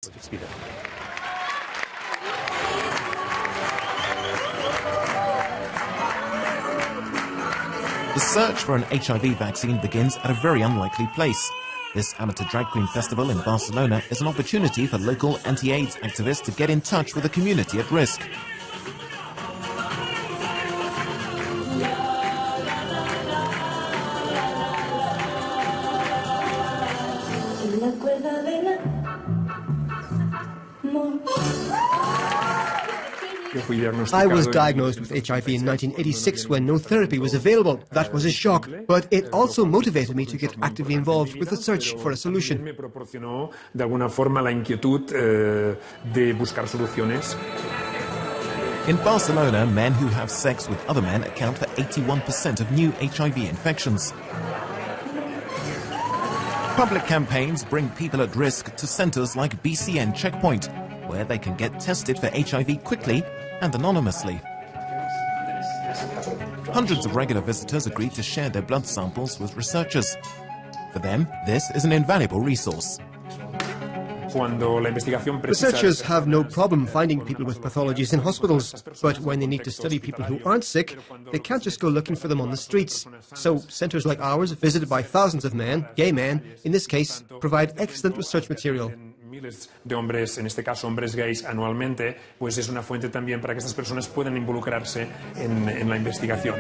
The search for an HIV vaccine begins at a very unlikely place. This amateur drag queen festival in Barcelona is an opportunity for local anti-AIDS activists to get in touch with the community at risk. I was diagnosed with HIV in 1986 when no therapy was available. That was a shock, but it also motivated me to get actively involved with the search for a solution. In Barcelona, men who have sex with other men account for 81% of new HIV infections. Public campaigns bring people at risk to centres like BCN Checkpoint, where they can get tested for HIV quickly and anonymously. Hundreds of regular visitors agreed to share their blood samples with researchers. For them, this is an invaluable resource. Researchers have no problem finding people with pathologies in hospitals, but when they need to study people who aren't sick, they can't just go looking for them on the streets. So centres like ours, visited by thousands of men, gay men, in this case, provide excellent research material. Miles de hombres, en este caso hombres gays, anualmente, pues es una fuente también para que estas personas puedan involucrarse en la investigación.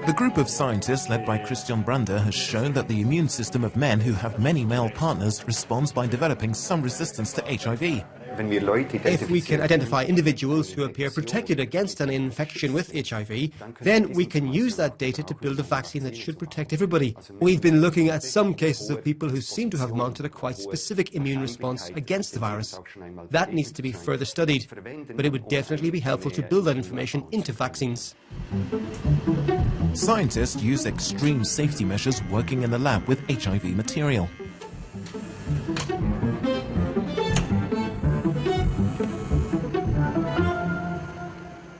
The group of scientists led by Christian Brander has shown that the immune system of men who have many male partners responds by developing some resistance to HIV. If we can identify individuals who appear protected against an infection with HIV, then we can use that data to build a vaccine that should protect everybody. We've been looking at some cases of people who seem to have mounted a quite specific immune response against the virus. That needs to be further studied, but it would definitely be helpful to build that information into vaccines. Scientists use extreme safety measures working in the lab with HIV material.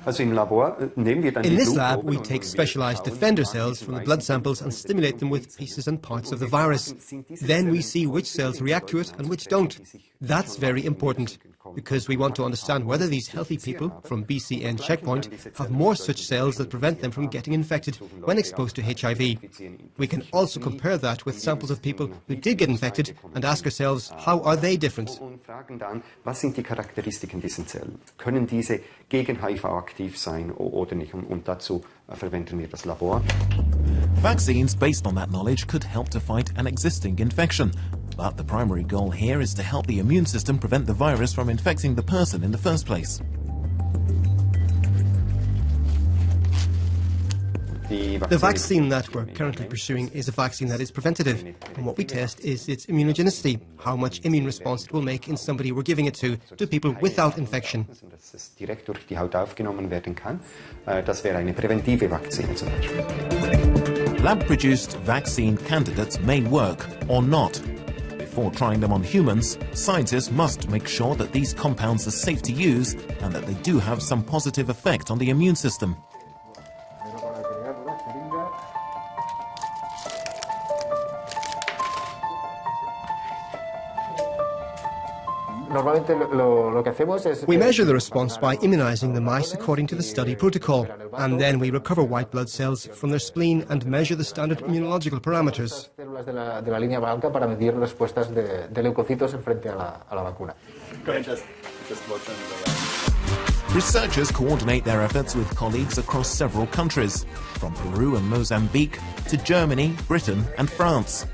In this lab, we take specialized defender cells from the blood samples and stimulate them with pieces and parts of the virus. Then we see which cells react to it and which don't. That's very important, because we want to understand whether these healthy people from BCN Checkpoint have more such cells that prevent them from getting infected when exposed to HIV. We can also compare that with samples of people who did get infected and ask ourselves, how are they different? Was sind die Charakteristiken dieser Zellen? Können diese gegen HIV aktiv sein oder nicht? Und dazu verwenden wir das Labor. Vaccines based on that knowledge could help to fight an existing infection. But the primary goal here is to help the immune system prevent the virus from infecting the person in the first place. The vaccine that we're currently pursuing is a vaccine that is preventative, and what we test is its immunogenicity, how much immune response it will make in somebody we're giving it to people without infection. Direkt durch die Haut aufgenommen werden kann. Das wäre eine präventive Vakzine zum Beispiel. Lab-produced vaccine candidates may work or not. Before trying them on humans, scientists must make sure that these compounds are safe to use and that they do have some positive effect on the immune system. We measure the response by immunizing the mice according to the study protocol, and then we recover white blood cells from their spleen and measure the standard immunological parameters. Researchers coordinate their efforts with colleagues across several countries, from Peru and Mozambique to Germany, Britain and France.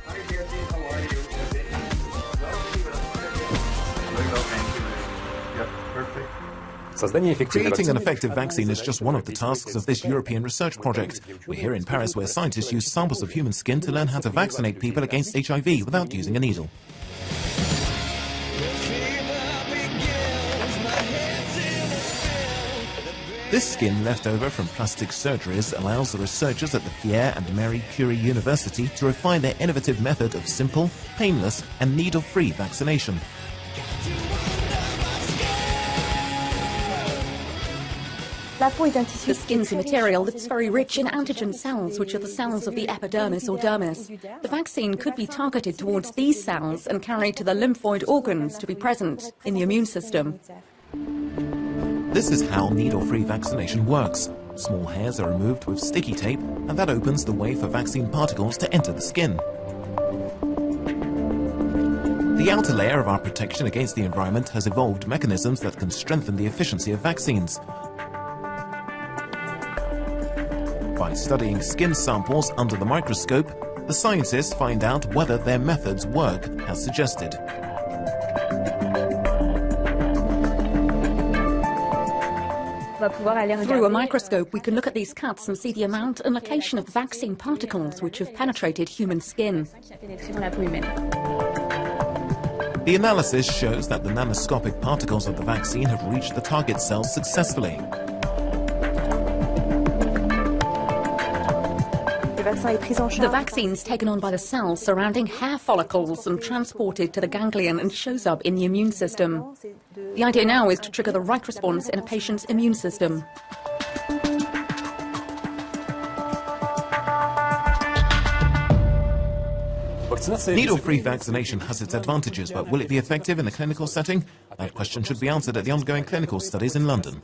Creating an effective vaccine is just one of the tasks of this European research project. We're here in Paris, where scientists use samples of human skin to learn how to vaccinate people against HIV without using a needle. This skin left over from plastic surgeries allows the researchers at the Pierre and Marie Curie University to refine their innovative method of simple, painless and needle-free vaccination. The skin's a material that's very rich in antigen cells, which are the cells of the epidermis or dermis. The vaccine could be targeted towards these cells and carried to the lymphoid organs to be present in the immune system. This is how needle-free vaccination works. Small hairs are removed with sticky tape, and that opens the way for vaccine particles to enter the skin. The outer layer of our protection against the environment has evolved mechanisms that can strengthen the efficiency of vaccines. By studying skin samples under the microscope, the scientists find out whether their methods work as suggested. Through a microscope, we can look at these cuts and see the amount and location of vaccine particles which have penetrated human skin. The analysis shows that the nanoscopic particles of the vaccine have reached the target cells successfully. The vaccine's taken on by the cells surrounding hair follicles and transported to the ganglion and shows up in the immune system. The idea now is to trigger the right response in a patient's immune system. Needle-free vaccination has its advantages, but will it be effective in a clinical setting? That question should be answered at the ongoing clinical studies in London.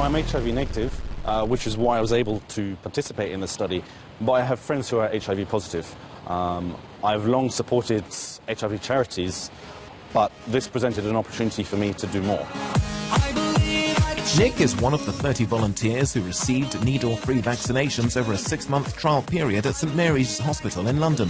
I'm HIV negative, which is why I was able to participate in the study, but I have friends who are HIV positive. I've long supported HIV charities, but this presented an opportunity for me to do more. Nick is one of the 30 volunteers who received needle-free vaccinations over a 6-month trial period at St Mary's Hospital in London.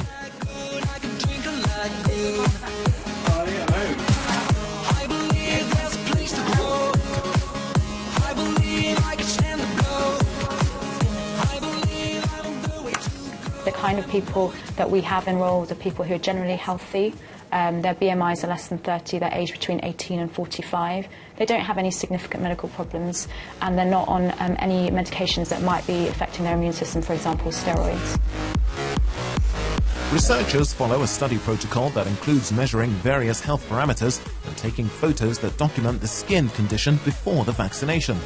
The kind of people that we have enrolled are people who are generally healthy. Their BMIs are less than 30, they're aged between 18 and 45. They don't have any significant medical problems, and they're not on any medications that might be affecting their immune system, for example, steroids. Researchers follow a study protocol that includes measuring various health parameters and taking photos that document the skin condition before the vaccination.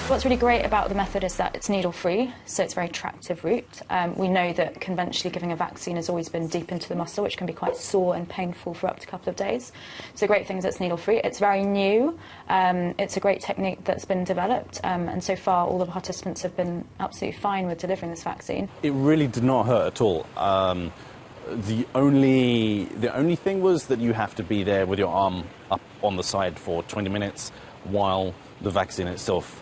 What's really great about the method is that it's needle-free, so it's a very attractive route. We know that conventionally giving a vaccine has always been deep into the muscle, which can be quite sore and painful for up to a couple of days. So the great thing is it's needle-free. It's very new. It's a great technique that's been developed, and so far all the participants have been absolutely fine with delivering this vaccine. It really did not hurt at all. The only thing was that you have to be there with your arm up on the side for 20 minutes while the vaccine itself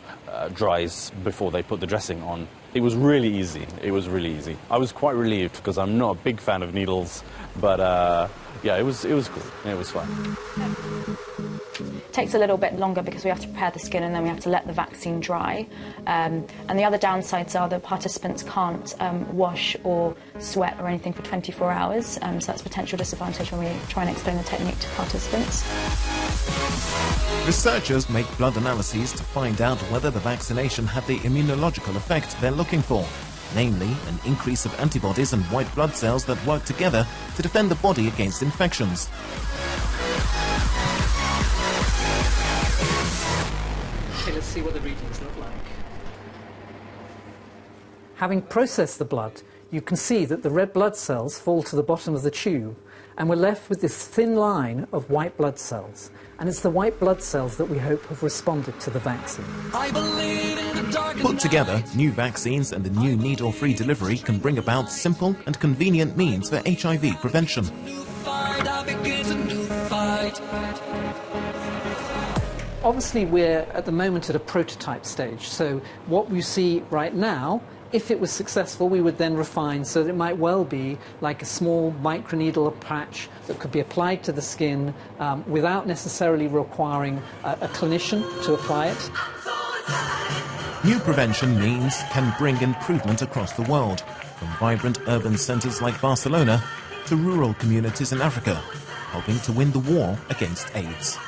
dries before they put the dressing on. It was really easy. It was really easy. I was quite relieved because I'm not a big fan of needles, but yeah, it was cool. It was fun. It takes a little bit longer because we have to prepare the skin and then we have to let the vaccine dry. And the other downsides are that participants can't wash or sweat or anything for 24 hours, so that's a potential disadvantage when we try and explain the technique to participants. Researchers make blood analyses to find out whether the vaccination had the immunological effect they're looking for, namely an increase of antibodies and white blood cells that work together to defend the body against infections. Okay, let's see what the readings look like. Having processed the blood, you can see that the red blood cells fall to the bottom of the tube, and we're left with this thin line of white blood cells. And it's the white blood cells that we hope have responded to the vaccine. Put together, new vaccines and the new needle-free delivery can bring about simple and convenient means for HIV prevention. Obviously, we're at the moment at a prototype stage, so what we see right now, if it was successful, we would then refine so that it might well be like a small microneedle patch that could be applied to the skin without necessarily requiring a clinician to apply it. New prevention means can bring improvement across the world, from vibrant urban centres like Barcelona to rural communities in Africa, helping to win the war against AIDS.